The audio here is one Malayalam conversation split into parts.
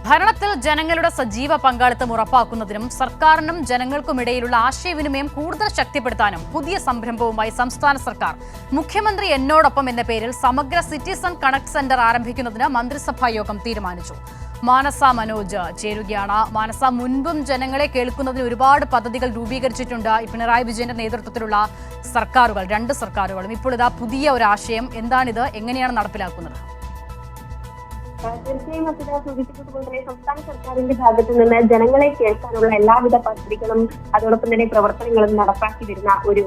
ഭരണത്തിൽ ജനങ്ങളുടെ സജീവ പങ്കാളിത്തം ഉറപ്പാക്കുന്നതിനും സർക്കാരിനും ജനങ്ങൾക്കുമിടയിലുള്ള ആശയവിനിമയം കൂടുതൽ ശക്തിപ്പെടുത്താനും പുതിയ സംരംഭവുമായി സംസ്ഥാന സർക്കാർ മുഖ്യമന്ത്രി എന്നോടൊപ്പം എന്ന പേരിൽ സമഗ്ര സിറ്റിസൺ കണക്ട് സെന്റർ ആരംഭിക്കുന്നതിന് മന്ത്രിസഭാ യോഗം തീരുമാനിച്ചു. മാനസ മനോജ് ചേരുകയാണ്. മാനസ, മുൻപും ജനങ്ങളെ കേൾക്കുന്നതിന് ഒരുപാട് പദ്ധതികൾ രൂപീകരിച്ചിട്ടുണ്ട് പിണറായി വിജയന്റെ നേതൃത്വത്തിലുള്ള സർക്കാരുകൾ, രണ്ട് സർക്കാരുകളും. ഇപ്പോൾ ഇതാ പുതിയ ഒരു ആശയം. എന്താണിത്? എങ്ങനെയാണ് നടപ്പിലാക്കുന്നത്? തീർച്ചയായും സൂചിപ്പിച്ചതുകൊണ്ട് തന്നെ സംസ്ഥാന സർക്കാരിന്റെ ഭാഗത്തു നിന്ന് ജനങ്ങളെ കേൾക്കാനുള്ള എല്ലാവിധ പദ്ധതികളും അതോടൊപ്പം തന്നെ പ്രവർത്തനങ്ങളും നടപ്പാക്കി വരുന്ന ഒരു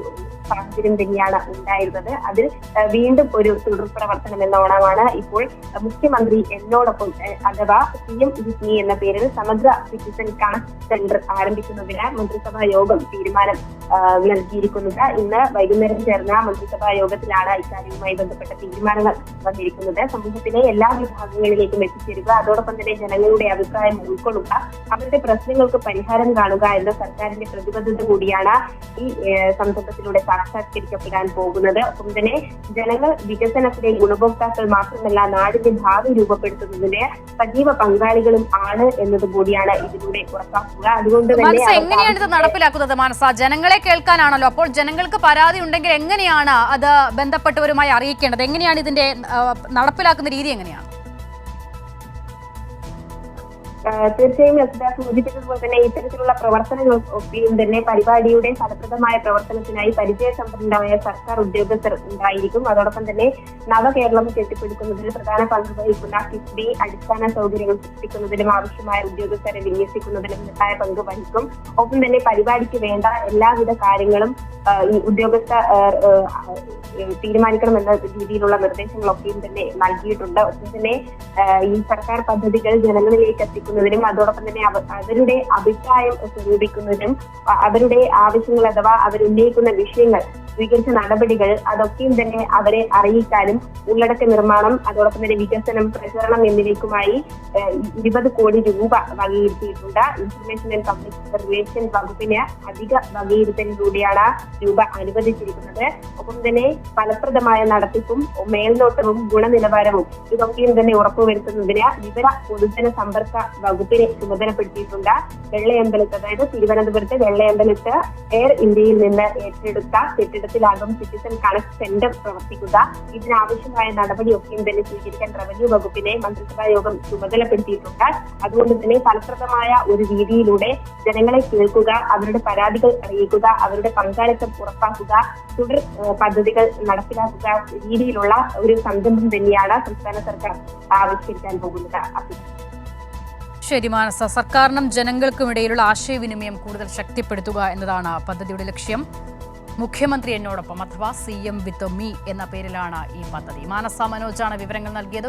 സാഹചര്യം തന്നെയാണ് ഉണ്ടായിരുന്നത്. അതിൽ വീണ്ടും ഒരു തുടർ പ്രവർത്തനം എന്നോണമാണ് ഇപ്പോൾ മുഖ്യമന്ത്രി എന്നോടൊപ്പം അഥവാ CM with me എന്ന പേരിൽ സമഗ്ര സിറ്റിസൺ കണക്ട് സെന്റർ ആരംഭിക്കുന്നതിന് മന്ത്രിസഭാ യോഗം തീരുമാനം നൽകിയിരിക്കുന്നത്. ഇന്ന് വൈകുന്നേരം ചേർന്ന മന്ത്രിസഭാ യോഗത്തിലാണ് ഇക്കാര്യവുമായി ബന്ധപ്പെട്ട തീരുമാനങ്ങൾ വന്നിരിക്കുന്നത്. സമൂഹത്തിലെ എല്ലാ വിഭാഗങ്ങളിലേക്കും എത്തിച്ചേരുക, അതോടൊപ്പം തന്നെ ജനങ്ങളുടെ അഭിപ്രായം ഉൾക്കൊള്ളുക, അവരുടെ പ്രശ്നങ്ങൾക്ക് പരിഹാരം കാണുക എന്ന സർക്കാരിന്റെ പ്രതിബദ്ധത കൂടിയാണ് ഈ സംരംഭത്തിലൂടെ സാക്ഷാത്കരിക്കപ്പെടാൻ പോകുന്നത്. ഒപ്പം തന്നെ ജനങ്ങൾ വികസനത്തിലെ ഗുണഭോക്താക്കൾ മാത്രമല്ല, നാടിന്റെ ഭാവി രൂപപ്പെടുത്തുന്നതിന് സജീവ പങ്കാളികളും ആണ് എന്നത് കൂടിയാണ് ഇതിലൂടെ ഉറപ്പാക്കുക. അതുകൊണ്ട് തന്നെ എങ്ങനെയാണ് ഇത് നടപ്പിലാക്കുന്നത്? മാനസ, ജനങ്ങളെ കേൾക്കാനാണല്ലോ. അപ്പോൾ ജനങ്ങൾക്ക് പരാതി ഉണ്ടെങ്കിൽ എങ്ങനെയാണ് അത് ബന്ധപ്പെട്ടവരുമായി അറിയിക്കേണ്ടത്? എങ്ങനെയാണ് ഇതിന്റെ നടപ്പിലാക്കുന്ന രീതി? എങ്ങനെയാണ്? തീർച്ചയായും സൂചിപ്പിച്ചതുപോലെ തന്നെ ഇത്തരത്തിലുള്ള പ്രവർത്തനങ്ങൾ ഒക്കെയും തന്നെ പരിപാടിയുടെ ഫലപ്രദമായ പ്രവർത്തനത്തിനായി പരിചയസമ്പന്നരായ സർക്കാർ ഉദ്യോഗസ്ഥർ ഉണ്ടായിരിക്കും. അതോടൊപ്പം തന്നെ നവകേരളം കെട്ടിപ്പടുക്കുന്നതിൽ പ്രധാന പങ്ക് വഹിക്കുന്ന കിഫ്ബി അടിസ്ഥാന സൗകര്യങ്ങൾ സൃഷ്ടിക്കുന്നതിനും ആവശ്യമായ ഉദ്യോഗസ്ഥരെ വിന്യസിക്കുന്നതിനും നിർണായ പങ്ക് വഹിക്കും. ഒപ്പം തന്നെ പരിപാടിക്ക് വേണ്ട എല്ലാവിധ കാര്യങ്ങളും ഈ ഉദ്യോഗസ്ഥ തീരുമാനിക്കണമെന്ന രീതിയിലുള്ള നിർദ്ദേശങ്ങളൊക്കെയും തന്നെ നൽകിയിട്ടുണ്ട്. ഒപ്പം തന്നെ ഈ സർക്കാർ പദ്ധതികൾ ജനങ്ങളിലേക്ക് എത്തിക്കുന്നതിനും അതോടൊപ്പം തന്നെ അവരുടെ അഭിപ്രായം സ്വരൂപിക്കുന്നതിനും അവരുടെ ആവശ്യങ്ങൾ അഥവാ അവരുന്നയിക്കുന്ന വിഷയങ്ങൾ, സ്വീകരിച്ച നടപടികൾ അതൊക്കെയും തന്നെ അവരെ അറിയിക്കാനും ഉള്ളടക്ക നിർമ്മാണം അതോടൊപ്പം തന്നെ വികസനം, പ്രചരണം എന്നിവയ്ക്കുമായി 20 കോടി രൂപ വകയിരുത്തിയിട്ടുണ്ട്. ഇൻഫർമേഷൻ ആൻഡ് പബ്ലിക് റിലേഷൻ വകുപ്പിന് അധിക വകയിരുത്തലിലൂടെയാണ് രൂപ അനുവദിച്ചിരിക്കുന്നത്. ഒപ്പം തന്നെ ഫലപ്രദമായ നടത്തിപ്പും മേൽനോട്ടവും ഗുണനിലവാരവും ഇതൊക്കെയും തന്നെ ഉറപ്പുവരുത്തുന്നതിന് വിവര പൊതുജന സമ്പർക്ക വകുപ്പിനെ ചുമതലപ്പെടുത്തിയിട്ടുണ്ട്. വെള്ളയമ്പലത്ത്, അതായത് തിരുവനന്തപുരത്ത് വെള്ളയമ്പലത്ത് എയർ ഇന്ത്യയിൽ നിന്ന് ഏറ്റെടുത്ത കെട്ടിടത്തിലാകും സിറ്റിസൺ കണക്ട് സെന്റർ പ്രവർത്തിക്കുക. ഇതിനാവശ്യമായ നടപടിയൊക്കെയും തന്നെ സ്വീകരിക്കാൻ റവന്യൂ വകുപ്പിനെ മന്ത്രിസഭാ യോഗം ചുമതലപ്പെടുത്തിയിട്ടുണ്ട്. അതുകൊണ്ട് തന്നെ ഫലപ്രദമായ ഒരു രീതിയിലൂടെ ജനങ്ങളെ കേൾക്കുക, അവരുടെ പരാതികൾ അറിയിക്കുക, അവരുടെ പങ്കാളിത്തം ഉറപ്പാക്കുക, തുടർ പദ്ധതികൾ നടപ്പിലാക്കുക രീതിയിലുള്ള ഒരു സംരംഭം തന്നെയാണ് സംസ്ഥാന സർക്കാർ ആവിഷ്കരിക്കാൻ പോകുന്നത്. ശരി മാനസ, സർക്കാരിനും ജനങ്ങൾക്കുമിടയിലുള്ള ആശയവിനിമയം കൂടുതൽ ശക്തിപ്പെടുത്തുക എന്നതാണ് പദ്ധതിയുടെ ലക്ഷ്യം. മുഖ്യമന്ത്രി എന്നോടൊപ്പം അഥവാ CM with me എന്ന പേരിലാണ് ഈ പദ്ധതി. മാനസ മനോജാണ് വിവരങ്ങൾ നൽകിയത്.